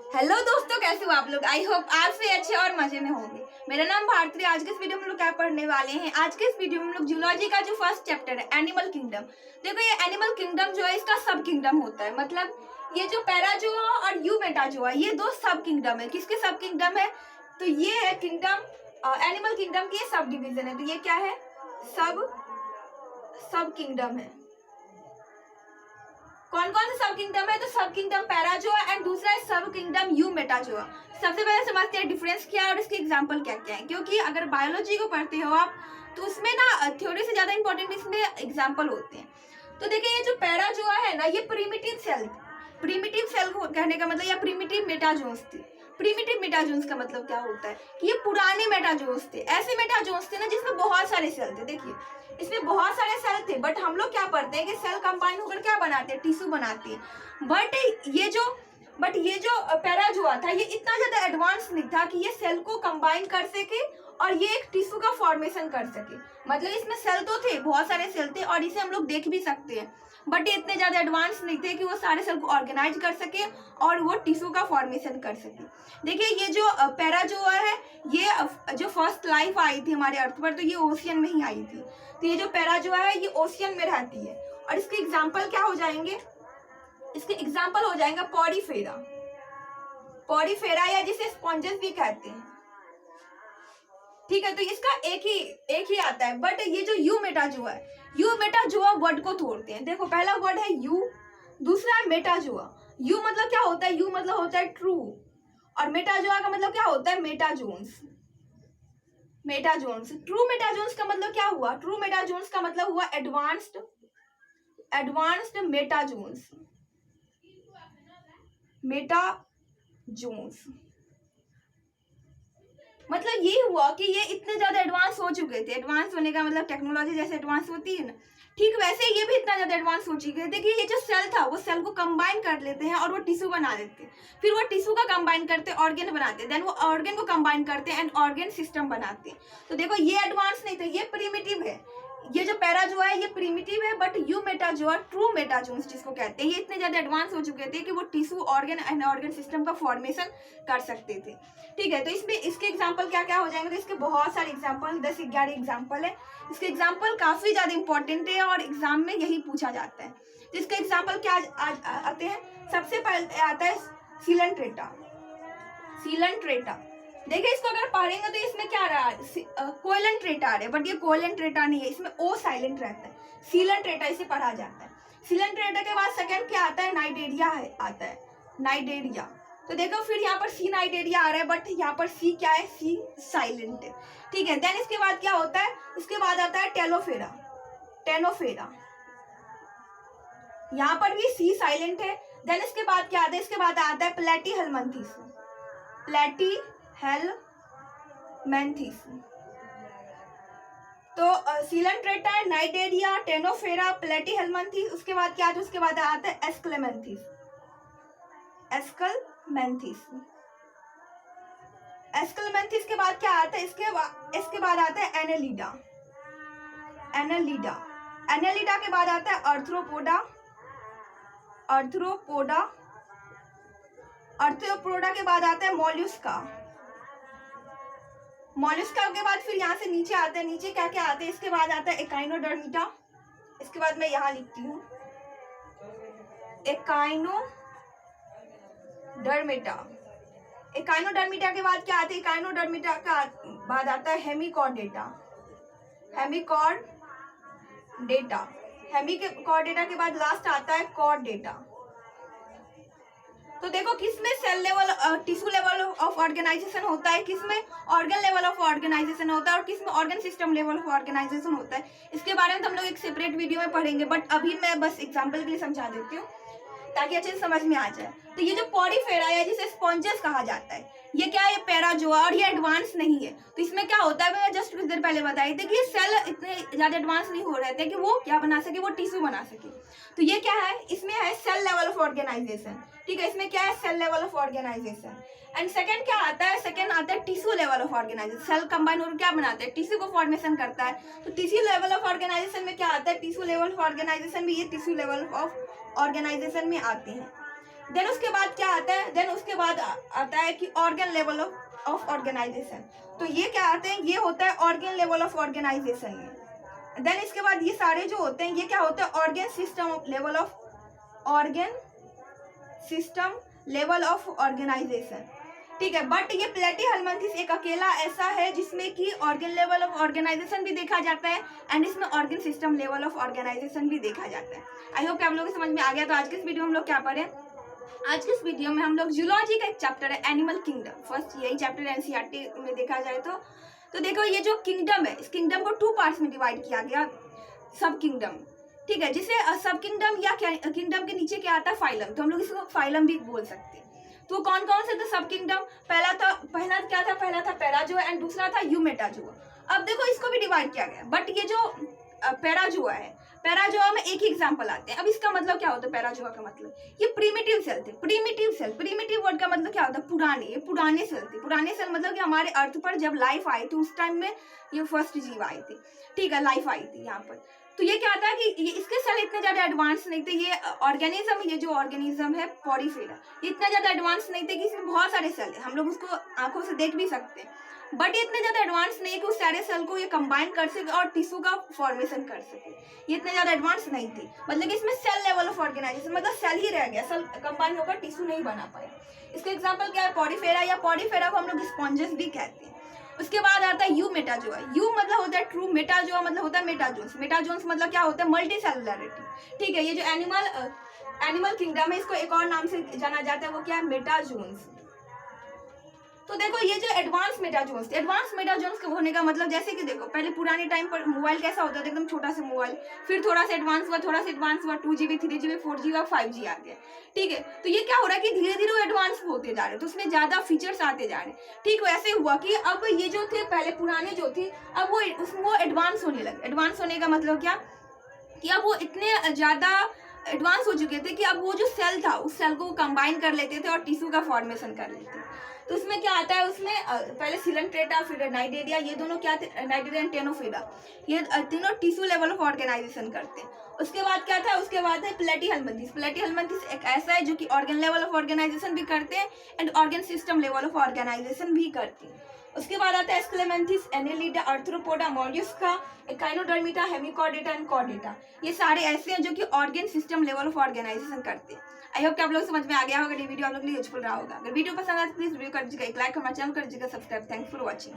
Hello दोस्तों, कैसे हो आप लोग। आई होप आप भी अच्छे और मजे में होंगे। मेरा नाम भारती। आज के इस वीडियो में हम लोग क्या पढ़ने वाले हैं। आज के इस वीडियो में हम लोग जूलॉजी का जो फर्स्ट चैप्टर है एनिमल किंगडम। देखो, ये एनिमल किंगडम जो है इसका सब किंगडम होता है। मतलब ये जो पैराजोआ और यूमेटाजोआ ये दो सब किंगडम है। किसके सब किंगडम है? तो ये है किंगडम, एनिमल किंगडम की सब डिवीजन है। तो ये क्या है? सब किंगडम है। कौन कौन सा सब किंगडम है? तो सब किंगडम पैराजोआ एंड दूसरा है सब किंगडम यूमेटाजोआ। सबसे पहले समझते हैं डिफरेंस क्या है और इसके एग्जांपल क्या क्या है। क्योंकि अगर बायोलॉजी को पढ़ते हो आप तो उसमें ना थ्योरी से ज्यादा इंपॉर्टेंट इसमें एग्जांपल होते हैं। तो देखिए, ये जो पैराजोआ है ना, ये प्रीमिटिव सेल कहने का मतलब या प्रीमिटिव मेटाजोन्स थी। प्रीमिटिव मेटाजोन्स का मतलब क्या होता है कि ये पुराने मेटाजोन्स थे। ऐसे मेटाजोन्स थे ना जिसमें बहुत सारे सेल थे। देखिए, इसमें बहुत सारे सेल थे, बट हम लोग क्या पढ़ते हैं कि सेल कंबाइन होकर क्या बनाते हैं? टिश्यू बनाते हैं। बट ये जो पैराजोआ था ये इतना ज्यादा एडवांस नहीं था कि ये सेल को कंबाइन कर सके और ये एक टिश्यू का फॉर्मेशन कर सके। मतलब इसमें सेल तो थे, बहुत सारे सेल थे और इसे हम लोग देख भी सकते हैं, बट ये इतने ज्यादा एडवांस नहीं थे कि वो सारे सेल को ऑर्गेनाइज कर सके और वो टिश्यू का फॉर्मेशन कर सके। देखिए, ये जो पैराजोआ है ये जो फर्स्ट लाइफ आई थी हमारे अर्थ पर तो ये ओशियन में ही आई थी। तो ये जो पैराजोआ है ये ओशियन में रहती है। और इसके एग्जाम्पल क्या हो जाएंगे? इसके एग्जाम्पल हो जाएगा पॉडीफेरा या जिसे स्पॉन्जेस भी कहते हैं। ठीक है, तो इसका एक ही आता है। बट ये जो यूमेटाजोआ वर्ड को तोड़ते हैं। देखो, पहला वर्ड है यू, दूसरा है मेटाजोआ। यू मतलब क्या होता है? यू मतलब होता है ट्रू, और मेटाजोआ का मतलब क्या होता है? मेटाजोन्स। ट्रू मेटाजोन्स का मतलब क्या हुआ? ट्रू मेटाजोन्स का मतलब हुआ एडवांस्ड मेटाजोन्स। मतलब ये हुआ कि ये इतने ज्यादा एडवांस हो चुके थे। एडवांस होने का मतलब टेक्नोलॉजी जैसे एडवांस होती है ना, ठीक वैसे ये भी इतना ज्यादा एडवांस हो चुके थे कि ये जो सेल था वो सेल को कंबाइन कर लेते हैं और वो टिश्यू बना देते हैं। फिर वो टिश्यू का कंबाइन करते ऑर्गन बनाते हैं, देन वो ऑर्गन को कंबाइन करते हैं एंड ऑर्गन सिस्टम बनाते हैं। तो देखो, ये एडवांस नहीं थे, ये प्रिमिटिव है। ये जो पैराजोआ है ये प्रिमिटिव है, बट यूमेटाजोआ ट्रू मेटाजोन्स जिसको कहते हैं, ये इतने ज्यादा एडवांस हो चुके थे कि वो tissue organ and organ system का फॉर्मेशन कर सकते थे। ठीक है, तो इसमें इसके एग्जाम्पल क्या क्या हो जाएंगे? तो इसके बहुत सारे एग्जाम्पल, 10-11 एग्जाम्पल है। इसके एग्जाम्पल काफी ज्यादा इंपॉर्टेंट है और एग्जाम में यही पूछा जाता है। तो इसके एग्जाम्पल क्या आते हैं? सबसे पहले आता है सीलन ट्रेटा। देखिए, इसको अगर पढ़ेंगे तो इसमें क्या रहा है? कोयलन ट्रेटा आ रहा है, बट ये कोयलन ट्रेटा नहीं है, इसमें ओ साइलेंट रहता है। सीलन ट्रेटा इसे पढ़ा जाता है। सीलन ट्रेटा के बाद सेकंड क्या आता है? नाइडेरिया। तो देखो, फिर यहाँ पर सी नाइडेरिया आ रहा है, बट यहाँ पर सी क्या है? सी साइलेंट है। ठीक है, देन इसके बाद क्या होता है? इसके बाद आता है टेनोफेरा। यहाँ पर भी सी साइलेंट है। देन इसके बाद क्या आता है? इसके बाद आता है प्लेटीहेलमिन्थेस। तो सीलन ट्रेटा, नाइडेरिया, टेनोफेरा, प्लेटीहेलमिन्थेस। उसके बाद क्या आता है? उसके बाद आता है एस्क्लेमेंथिस। एस्क्लेमेंथिस के बाद क्या आता है? इसके बाद आता है एनेलिडा। एनेलिडा के बाद आता है अर्थ्रोपोडा के बाद आता है मॉल्युस्का के बाद फिर यहाँ से नीचे आते हैं। नीचे क्या क्या आते हैं? इसके बाद आता है एकाइनोडर्मिटा। इसके बाद मैं यहाँ लिखती हूँ एकाइनोडर्मिटा के बाद क्या आता है? एकाइनोडर्मिटा का बाद आता है हेमिकॉर्डेटा के बाद लास्ट आता है कॉर्डेटा। तो देखो, किसमें cell level tissue level of organization होता है, किसमें ऑर्गन लेवल ऑफ ऑर्गेनाइजेशन होता है और किसमें organ system level of organization होता है। इसके बारे में तो हम लोग एक सेपरेट वीडियो में पढ़ेंगे, बट अभी मैं बस एग्जांपल के लिए समझा देती हूँ ताकि अच्छे से समझ में आ जाए। तो ये जो पॉडीफेरा है जिसे स्पॉन्जेस कहा जाता है, ये क्या है? पैराजोआ, और ये एडवांस नहीं है। तो इसमें क्या होता है? मैं जस्ट कुछ देर पहले बताई थी कि ये सेल इतने ज्यादा एडवांस नहीं हो रहे थे कि वो क्या बना सके, वो टिश्यू बना सके। तो ये क्या है? इसमें है सेल लेवल ऑफ ऑर्गेनाइजेशन। ठीक है, इसमें क्या है? Cell level of organization. And second क्या आता है? सेकंड आता है tissue level of organization. Cell combine होकर क्या बनाते हैं? टिश्यू को फॉर्मेशन करता है। तो टिश्यू लेवल ऑफ ऑर्गेनाइजेशन में क्या आता है? टिश्यू लेवल ऑफ ऑर्गेनाइजेशन में ये टिश्यू लेवल ऑफ ऑर्गेनाइजेशन में आते हैं। देन उसके बाद क्या आता है, देन उसके बाद आता है कि ऑर्गन लेवल ऑफ ऑर्गेनाइजेशन। तो ये क्या आते हैं, ये होता है ऑर्गन लेवल ऑफ ऑर्गेनाइजेशन में। देन इसके बाद ये सारे जो होते हैं ये क्या होता है, organ system level of organization. ठीक है, बट ये प्लेटीहेल्मिन्थेस एक अकेला ऐसा है जिसमें कि ऑर्गन लेवल ऑफ ऑर्गेनाइजेशन भी देखा जाता है एंड इसमें organ system level of organization भी देखा जाता है। आई होप कि आप लोगों को समझ में आ गया। तो आज के इस वीडियो में हम लोग क्या पढ़े, आज के इस वीडियो में हम लोग जूलॉजी का एक चैप्टर है एनिमल किंगडम, फर्स्ट यही चैप्टर एनसीईआरटी में देखा जाए तो देखो ये जो किंगडम है, इस किंगडम को 2 पार्ट्स में डिवाइड किया गया, सब किंगडम। ठीक है, जिसे सब किंगडम या किंगडम के नीचे क्या आता है, फाइलम, तो हम लोग इसको फाइलम भी बोल सकते हैं। तो कौन कौन से थे सब किंगडम, पहला था पैराजोआ एंड दूसरा था यूमेटाजोआ। अब देखो इसको भी डिवाइड किया गया, बट ये जो पैराजोआ है, पैराजोआ में एक ही एग्जांपल आते हैं। अब इसका मतलब क्या होता है, पैराजोआ का मतलब ये प्रीमिटिव सेल थे। प्रीमिटिव वर्ड का मतलब क्या होता है, पुराने, ये पुराने सेल थे। पुराने सेल मतलब कि हमारे अर्थ पर जब लाइफ आई थी उस टाइम में ये फर्स्ट जीव आई थी। ठीक है, लाइफ आई थी यहाँ पर। तो ये क्या था कि ये इसके सेल इतने ज्यादा एडवांस नहीं थे। ये ऑर्गेनिज्म, ये जो ऑर्गेनिज्म है पॉरीफेरा, ये इतना ज्यादा एडवांस नहीं थे कि इसमें बहुत सारे सेल है, हम लोग उसको आंखों से देख भी सकते हैं, बट ये इतने ज्यादा एडवांस नहीं है कि उस सारे सेल को ये कंबाइन कर सके और टिश्यू का फॉर्मेशन कर सके। ये इतने ज्यादा एडवांस नहीं थी, मतलब कि इसमें सेल लेवल ऑफ ऑर्गेनाइजेशन, मतलब सेल ही रह गया, सेल कंबाइन होकर टिश्यू नहीं बना पाया। इसका एग्जाम्पल क्या है, पॉरीफेरा, या पॉरीफेरा को हम लोग स्पॉन्जेस भी कहते हैं। उसके बाद आता है यूमेटाजोआ। यू मतलब होता है ट्रू, मेटाजोआ मतलब होता है मेटाजोन्स। मेटाजोन्स मतलब क्या होता है, मल्टी सेलुलरिटी। ठीक है, ये जो एनिमल किंगडम है इसको एक और नाम से जाना जाता है, वो क्या है, मेटाजोन्स। तो देखो ये जो एडवांस मेटाजोन्स होने का मतलब, जैसे कि देखो पहले पुराने टाइम पर मोबाइल कैसा होता था, एकदम छोटा सा मोबाइल, फिर थोड़ा सा एडवांस हुआ 2GB 3GB 4G और 5G आ गया। ठीक है, तो ये क्या हो रहा है कि धीरे धीरे वो एडवांस होते जा रहे हैं, तो उसमें ज्यादा फीचर्स आते जा रहे हैं। ठीक, वैसे हुआ कि अब ये जो थे पहले पुराने जो थे, अब वो एडवांस होने लगे। एडवांस होने का मतलब क्या, कि अब वो इतने ज्यादा एडवांस हो चुके थे कि अब वो जो सेल था उस सेल को कंबाइन कर लेते थे और टिश्यू का फॉर्मेशन कर लेते थे। तो उसमें क्या आता है, उसमें पहले सिलेंट्रेटा फिर नाइडेरिया, ये दोनों क्या थे, नाइडेरिया एंड टेनोफिला, ये तीनों टिश्यू लेवल ऑफ ऑर्गेनाइजेशन करते हैं। उसके बाद क्या था, उसके बाद है प्लेटीहेल्मिन्थेस। प्लेटीहेल्मिन्थेस एक ऐसा है जो कि ऑर्गन लेवल ऑफ ऑर्गेनाइजेशन भी करते हैं and organ system level of organization भी करते हैं। उसके बाद आता है Aschelminthes, Annelida, Arthropoda, Mollusca, Echinodermata, Hemichordata and Chordata. ये सारे ऐसे हैं जो कि organ system level of organization करते हैं। आई होप कि आप लोग समझ में आ गया होगा, ये वीडियो आप लोग के लिए यूजफुल रहा होगा। अगर वीडियो पसंद आए तो प्लीज वीडियो कर दीजिएगा एक लाइक, हमारा चैनल कर दीजिएगा सब्सक्राइब। Thanks for watching.